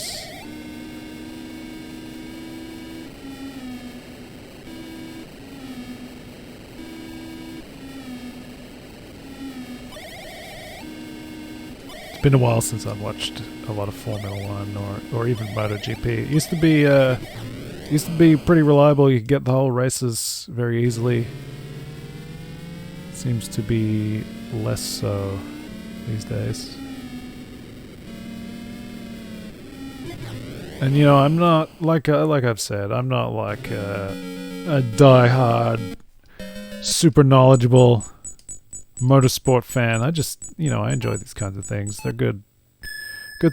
It's been a while since I've watched a lot of Formula One or even MotoGP. It used to be pretty reliable. You could get the whole races very easily. Seems to be less so these days. And you know, I'm not like I've said, I'm not like a die-hard, super knowledgeable motorsport fan. I just, you know, I enjoy these kinds of things. They're good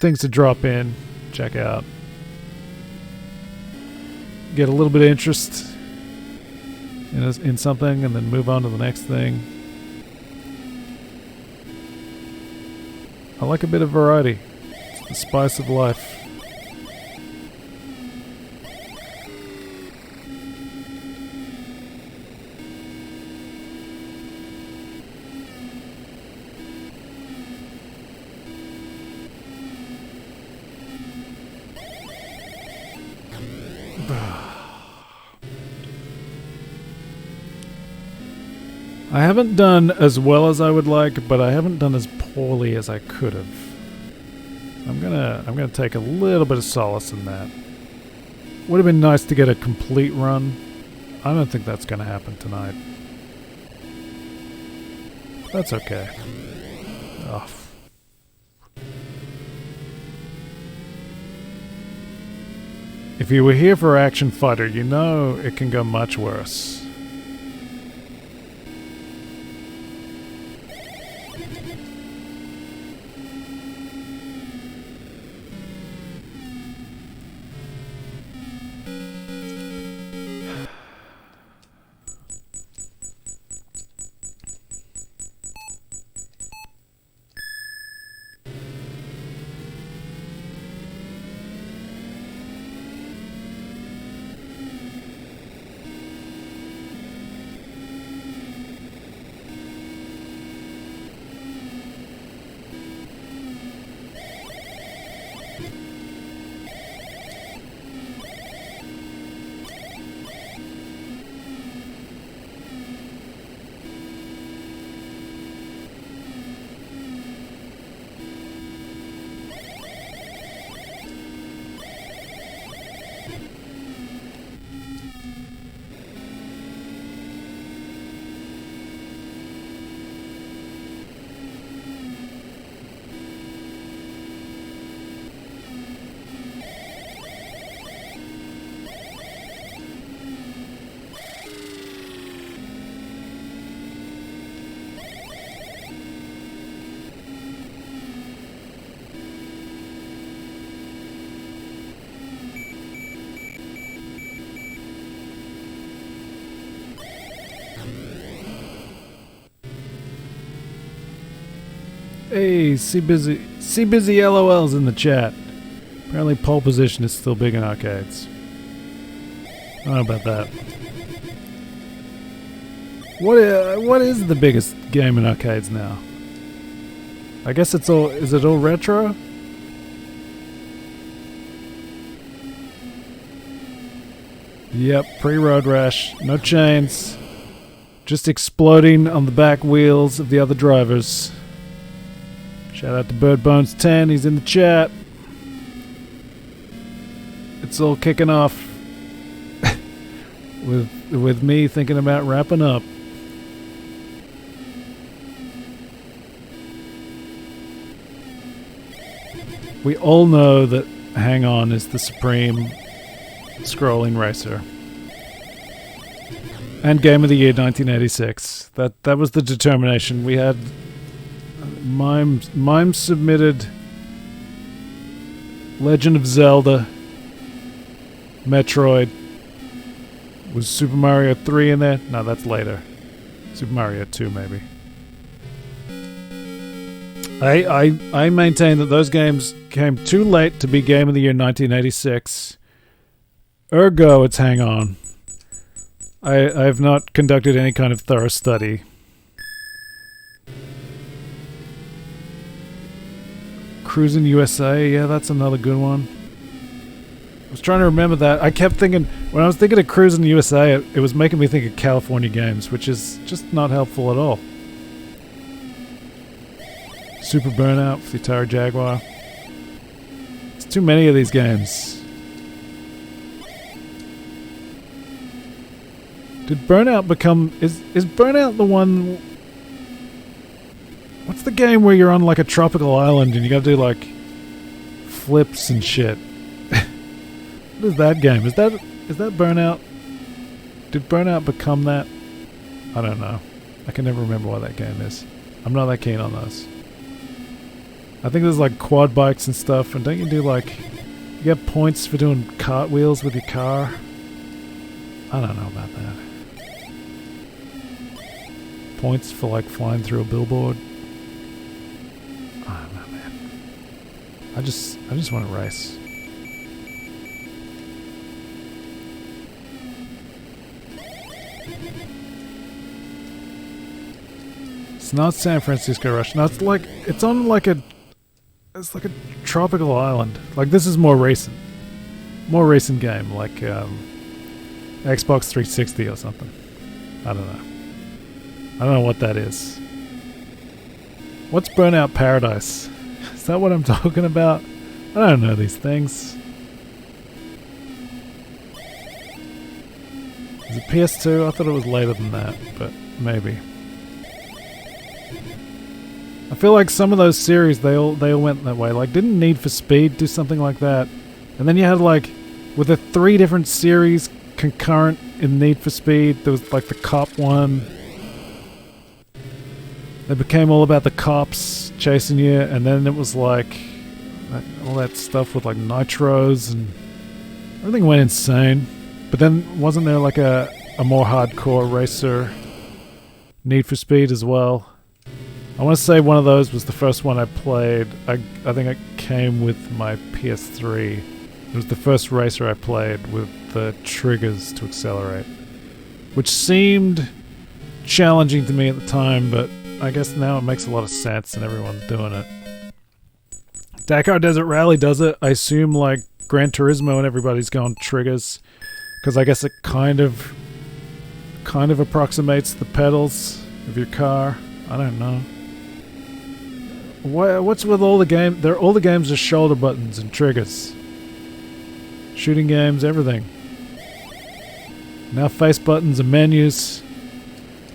things to drop in, check out, get a little bit of interest in something, and then move on to the next thing. I like a bit of variety. It's the spice of life. I haven't done as well as I would like, but I haven't done as poorly as I could have. I'm gonna take a little bit of solace in that. Would have been nice to get a complete run. I don't think that's gonna happen tonight. That's okay. Oh. If you were here for Action Fighter, you know it can go much worse. Hey, see busy LOLs in the chat. Apparently pole position is still big in arcades. I don't know about that. What is the biggest game in arcades now? I guess is it all retro? Yep, pre-Road Rash, no chains. Just exploding on the back wheels of the other drivers. Shout out to BirdBones10, he's in the chat. It's all kicking off with me thinking about wrapping up. We all know that Hang On is the supreme scrolling racer. And Game of the Year 1986. That was the determination. We had Mime submitted Legend of Zelda, Metroid. Was Super Mario 3 in there? No, that's later. Super Mario 2 maybe. I maintain that those games came too late to be Game of the Year 1986. Ergo, it's Hang On. I have not conducted any kind of thorough study. Cruising USA, yeah, that's another good one. I was trying to remember that. I kept thinking, when I was thinking of Cruising USA, it was making me think of California games, which is just not helpful at all. Super Burnout for the Atari Jaguar. There's too many of these games. Did Burnout become... Is Burnout the one... What's the game where you're on like a tropical island and you gotta do like flips and shit? What is that game? Is that Burnout? Did Burnout become that? I don't know. I can never remember what that game is. I'm not that keen on those. I think there's like quad bikes and stuff, and don't you do like... You get points for doing cartwheels with your car? I don't know about that. Points for like flying through a billboard? I don't know, man. I just want to race. It's not San Francisco Rush. No, it's on like a... It's like a tropical island. Like, this is more recent. More recent game, like Xbox 360 or something. I don't know. I don't know what that is. What's Burnout Paradise? Is that what I'm talking about? I don't know these things. Is it PS2? I thought it was later than that, but maybe. I feel like some of those series, they all went that way. Like, didn't Need for Speed do something like that? And then you had like, with the 3 different series concurrent in Need for Speed, there was like the cop one. They became all about the cops chasing you, and then it was like all that stuff with like nitros, and everything went insane. But then wasn't there like a more hardcore racer Need for Speed as well? I want to say one of those was the first one I played. I think it came with my PS3. It was the first racer I played with the triggers to accelerate, which seemed challenging to me at the time, but I guess now it makes a lot of sense and everyone's doing it. Dakar Desert Rally does it. I assume like Gran Turismo and everybody's going triggers, because I guess it kind of approximates the pedals of your car. I don't know. What's with all the games? All the games are shoulder buttons and triggers. Shooting games, everything. Now face buttons and menus.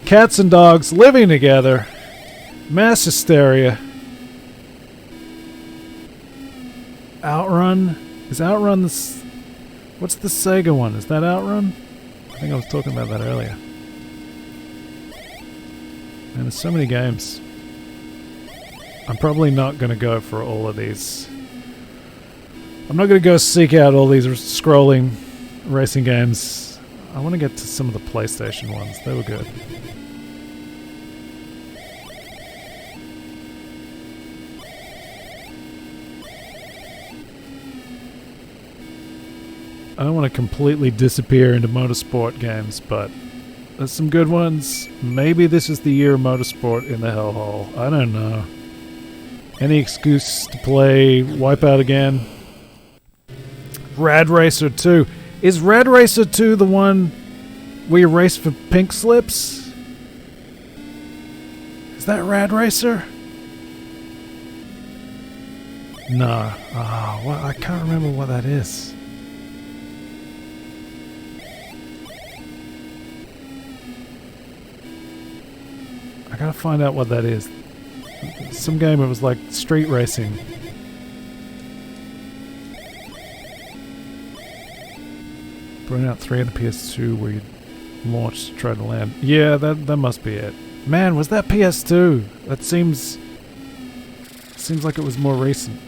Cats and dogs living together. Mass hysteria. Outrun? Is Outrun the... What's the Sega one? Is that Outrun? I think I was talking about that earlier. Man, there's so many games. I'm probably not going to go for all of these. I'm not going to go seek out all these scrolling racing games. I want to get to some of the PlayStation ones. They were good. I don't want to completely disappear into motorsport games, but there's some good ones. Maybe this is the year of motorsport in the Hellhole. I don't know. Any excuse to play Wipeout again? Rad Racer 2. Is Rad Racer 2 the one where you race for pink slips? Is that Rad Racer? No. Oh, well, I can't remember what that is. I gotta find out what that is. Some game it was like street racing. Burnout 3 on the PS2 where you launch to try to land. Yeah, that must be it. Man, was that PS2? That seems like it was more recent.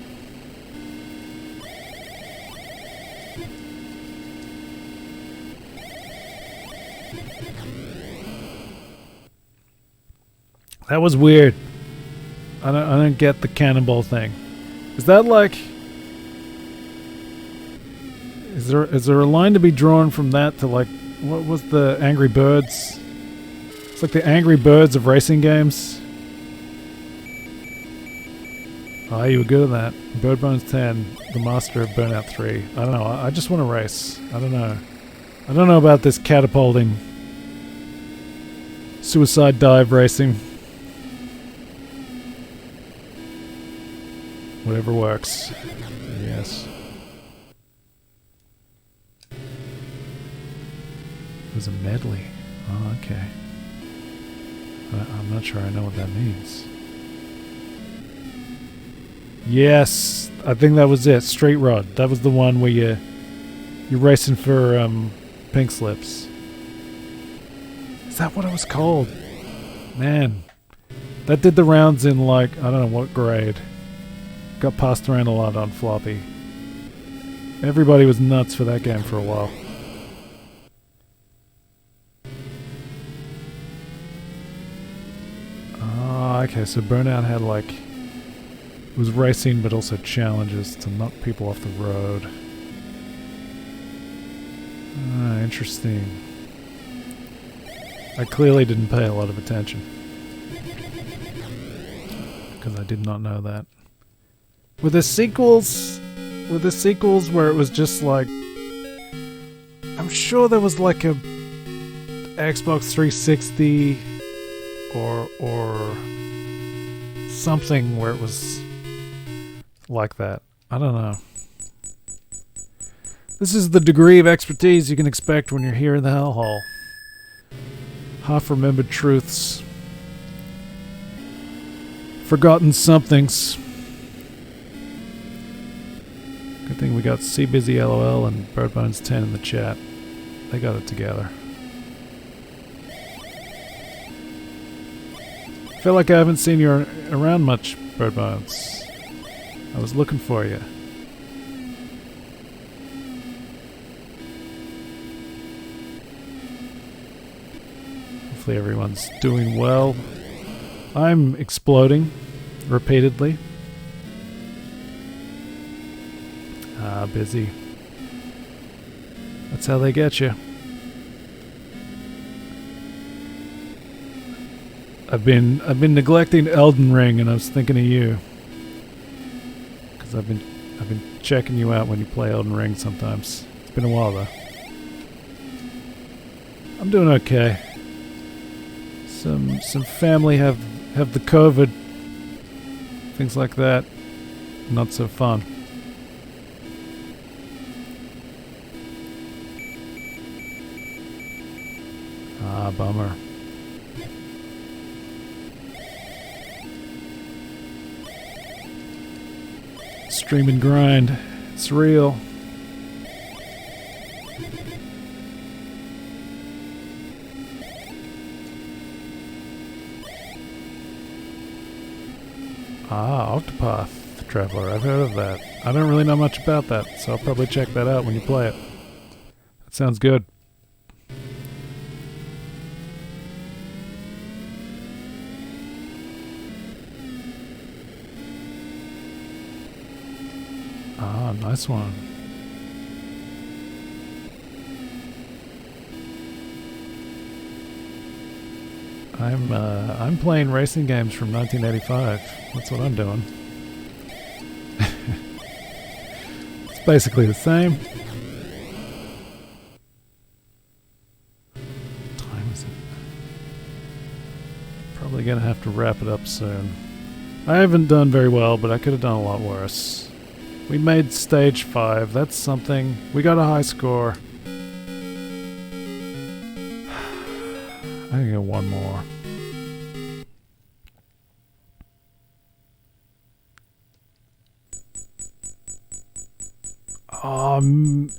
That was weird. I don't get the cannonball thing. Is that like... Is there a line to be drawn from that to like... What was the Angry Birds? It's like the Angry Birds of racing games. Oh, you were good at that. Bird Bones 10, the master of Burnout 3. I don't know. I just want to race. I don't know. I don't know about this catapulting, suicide dive racing. Whatever works. Yes. It was a medley. Oh, okay. I'm not sure I know what that means. Yes, I think that was it. Straight Rod. That was the one where you're racing for pink slips. Is that what it was called? Man, that did the rounds in like, I don't know what grade. Got passed around a lot on floppy. Everybody was nuts for that game for a while. Oh, okay, so Burnout had like, it was racing but also challenges to knock people off the road. Ah, interesting. I clearly didn't pay a lot of attention, because I did not know that. Were there sequels? Were there sequels where it was just like... I'm sure there was like a Xbox 360 or something where it was like that. I don't know. This is the degree of expertise you can expect when you're here in the Hellhole. Half-remembered truths. Forgotten somethings. Good thing we got CBusyLOL and BirdBones10 in the chat. They got it together. I feel like I haven't seen you around much, BirdBones. I was looking for you. Hopefully everyone's doing well. I'm exploding repeatedly. Ah, busy. That's how they get you. I've been neglecting Elden Ring, and I was thinking of you, because I've been checking you out when you play Elden Ring sometimes. It's been a while though. I'm doing okay. Some family have the COVID, things like that. Not so fun. Ah, bummer. Stream and grind. It's real. Ah, Octopath Traveler. I've heard of that. I don't really know much about that, so I'll probably check that out when you play it. That sounds good. Ah, nice one. I'm playing racing games from 1985. That's what I'm doing. It's basically the same. What time is it? Probably gonna have to wrap it up soon. I haven't done very well, but I could have done a lot worse. We made stage 5. That's something. We got a high score. I can get one more.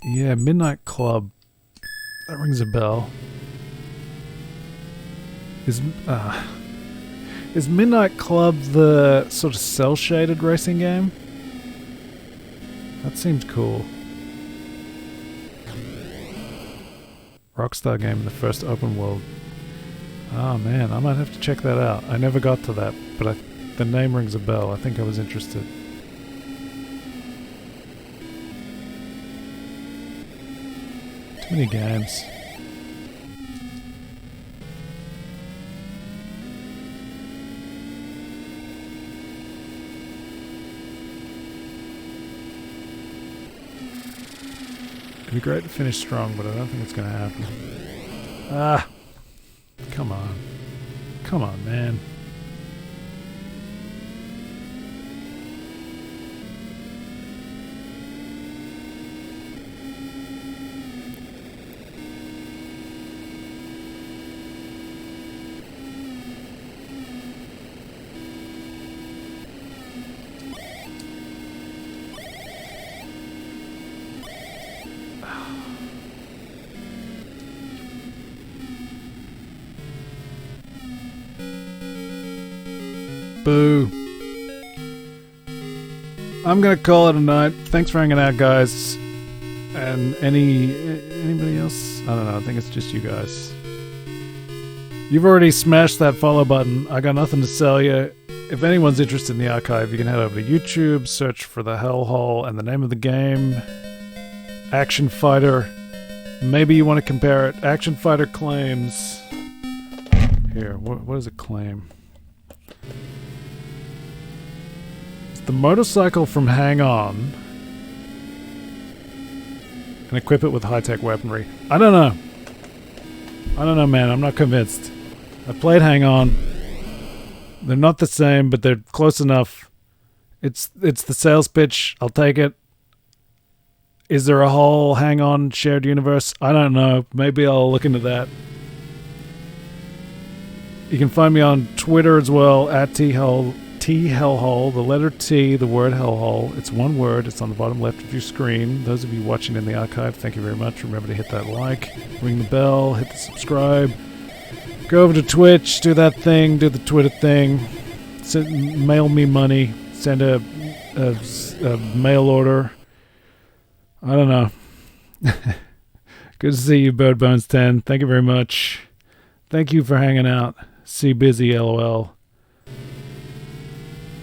Yeah, Midnight Club. That rings a bell. Is Midnight Club the sort of cel-shaded racing game? That seems cool. Rockstar game in the first open world. Oh man, I might have to check that out. I never got to that, but the name rings a bell. I think I was interested. Too many games. be great to finish strong, but I don't think it's going to happen. Ah, come on. Come on, man. Boo. I'm gonna call it a night. Thanks for hanging out, guys. And anybody else? I don't know. I think it's just you guys. You've already smashed that follow button. I got nothing to sell you. If anyone's interested in the archive, you can head over to YouTube, search for the Hellhole and the name of the game. Action Fighter. Maybe you want to compare it. Action Fighter claims. Here, what does it claim? The motorcycle from Hang On and equip it with high-tech weaponry. I don't know, man. I'm not convinced. I played Hang On. They're not the same, but they're close enough. It's the sales pitch. I'll take it. Is there a whole Hang On shared universe? I don't know. Maybe I'll look into that. You can find me on Twitter as well, at Hellhole, the letter T, the word Hellhole. It's one word. It's on the bottom left of your screen. Those of you watching in the archive, thank you very much. Remember to hit that like, ring the bell, hit the subscribe. Go over to Twitch, do that thing, do the Twitter thing. Mail me money. Send a mail order. I don't know. Good to see you, Birdbones10. Thank you very much. Thank you for hanging out. See busy, LOL.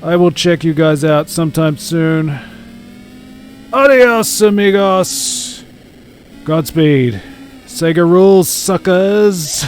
I will check you guys out sometime soon. Adios, amigos. Godspeed. Sega rules, suckers.